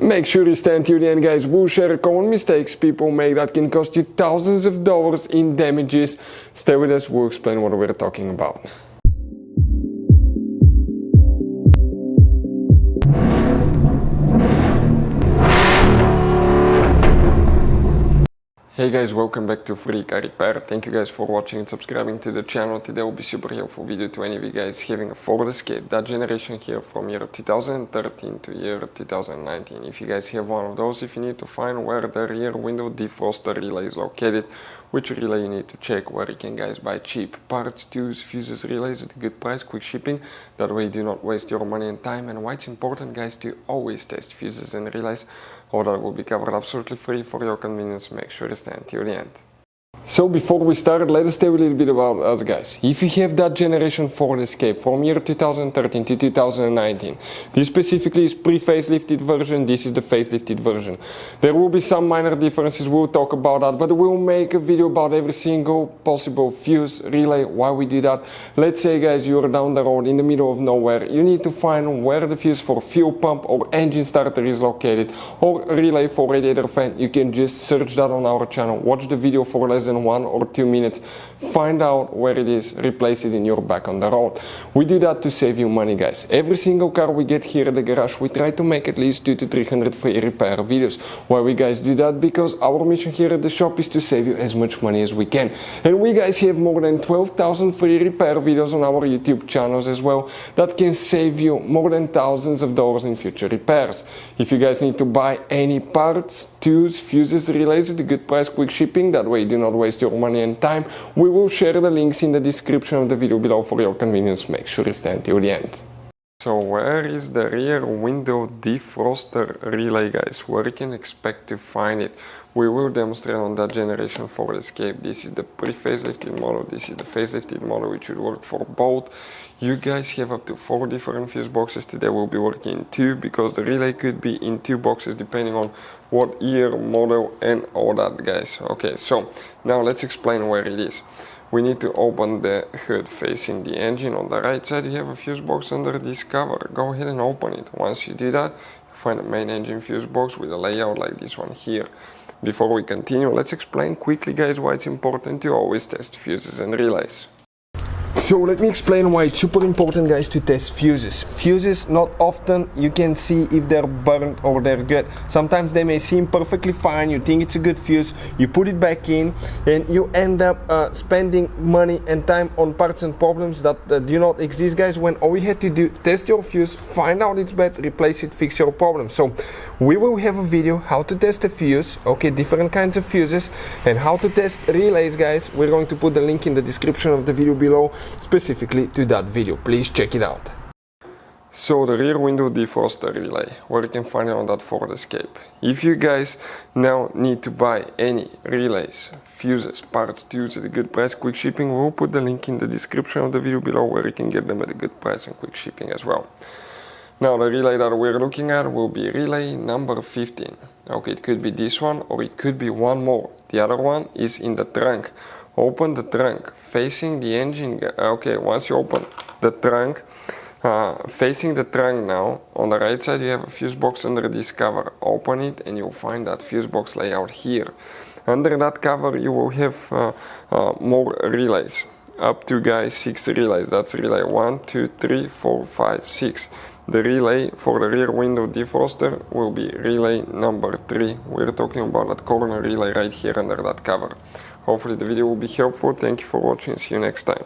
Make sure you stay until the end, guys. We'll share common mistakes people make that can cost you thousands of dollars in damages. Stay with us, we'll explain what we're talking about. Hey guys, welcome back to Free Car Repair. Thank you guys for watching and subscribing to the channel. Today will be super helpful video to any of you guys having a Ford Escape, that generation here from year 2013 to year 2019. If you guys have one of those, if you need to find where the rear window defroster relay is located, which relay you need to check, where you can guys buy cheap parts, tools, fuses, relays at a good price, quick shipping, that way you do not waste your money and time, and why it's important guys to always test fuses and relays. All that will be covered absolutely free for your convenience. Make sure to stay until the end. So before we start, let us tell you a little bit about us guys. If you have that generation Ford Escape from year 2013 to 2019, this specifically is pre-facelifted version, this is the facelifted version. There will be some minor differences, we'll talk about that, but we'll make a video about every single possible fuse, relay, why we do that. Let's say guys, you're down the road in the middle of nowhere, you need to find where the fuse for fuel pump or engine starter is located, or relay for radiator fan. You can just search that on our channel, watch the video for less than 1 or 2 minutes, find out where it is, replace it in your back on the road. We do that to save you money guys. Every single car we get here at the garage, we try to make at least 200 to 300 free repair videos. Why we guys do that? Because our mission here at the shop is to save you as much money as we can. And we guys have more than 12,000 free repair videos on our YouTube channels as well that can save you more than thousands of dollars in future repairs. If you guys need to buy any parts, tools, fuses, relays at a good price, quick shipping, that way you do not waste your money and time, we will share the links in the description of the video below for your convenience. Make sure you stay until the end. So where is the rear window defroster relay guys? Where you can expect to find it? We will demonstrate on that generation Ford Escape. This is the pre-facelifted model, this is the facelifted model, which should work for both. You guys have up to 4 different fuse boxes. Today we'll be working in 2 because the relay could be in 2 boxes depending on what year, model and all that guys. Okay, so now let's explain where it is. We need to open the hood facing the engine. On the right side you have a fuse box under this cover. Go ahead and open it. Once you do that, you find a main engine fuse box with a layout like this one here. Before we continue, let's explain quickly guys why it's important to always test fuses and relays. So let me explain why it's super important guys to test fuses. Fuses, not often you can see if they're burnt or they're good. Sometimes they may seem perfectly fine, you think it's a good fuse, you put it back in and you end up spending money and time on parts and problems that do not exist guys, when all you had to do, test your fuse, find out it's bad, replace it, fix your problem. So we will have a video how to test a fuse, okay, different kinds of fuses, and how to test relays guys. We're going to put the link in the description of the video below specifically to that video. Please check it out. So the rear window defroster relay, where you can find it on that Ford Escape. If you guys now need to buy any relays, fuses, parts, tools at a good price, quick shipping, we'll put the link in the description of the video below where you can get them at a good price and quick shipping as well. Now the relay that we're looking at will be relay number 15. Okay, it could be this one or it could be one more. The other one is in the trunk. Open the trunk facing the engine. Okay, once you open the trunk, facing the trunk now, on the right side you have a fuse box under this cover. Open it and you'll find that fuse box layout here. Under that cover you will have more relays. Up to guys 6 relays. That's relay 1, 2, 3, 4, 5, 6. The relay for the rear window defroster will be relay number 3. We're talking about that corner relay right here under that cover. Hopefully the video will be helpful. Thank you for watching. See you next time.